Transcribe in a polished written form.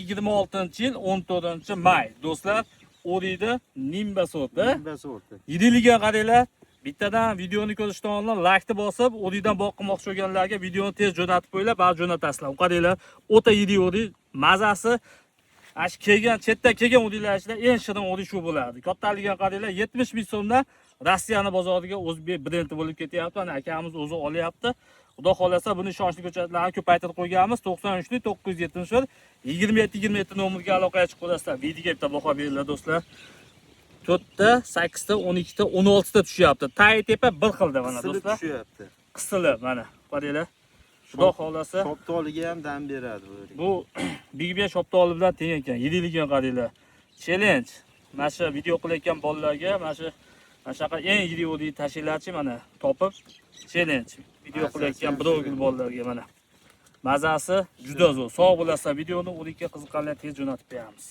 26-yil 14-may do'stlar, O'rida Nimba sorti. Nimba sorti. Yidiligiga qaranglar. Bittadan videoni ko'rishdan oldin like bosib, O'ridan boqmoqchi bo'lganlarga videoni tez jo'natib qo'yinglar, bari jo'natasizlar. Qaranglar, o'ta yirik o'ri, mazasi chetdan kelgan o'riklar ichida eng shirin o'rik shu bo'lardi. Kattaligiga qaranglar, 70 ming so'mdan Rossiyani bozoriga o'zbek brendi bo'lib ketyapti. Ana akamiz o'zi olyapti. Xudo xolasa buni ishonchli ko'chatlarni ko'paytirib qo'yganmiz. 93 971 27 nomerga aloqaga chiqib qolasizlar. Videoga bitta baho beringlar do'stlar. 4ta, 8ta, 12ta, 16ta tushyapti. Tay tepa bir xilda mana do'stlar. Tushyapti. Qisilib mana. Qaranglar. Xudo xolasa Shoptoliga ham dam beradi bu. Bu Big Ben Shoptoli bilan teng ekan. Yidiligiga qaranglar. Challenge. Mana shu video qilayotgan bolalarga mana shunaqa eng yirik o'rikni tashinglarchi mana topib challenge. Video qilayotgan birovgil bolalarga mana. Mazasi juda zo'r. Sog' bo'lasizlar, videoni o'rikka qiziqqanlar tez jo'natib beramiz.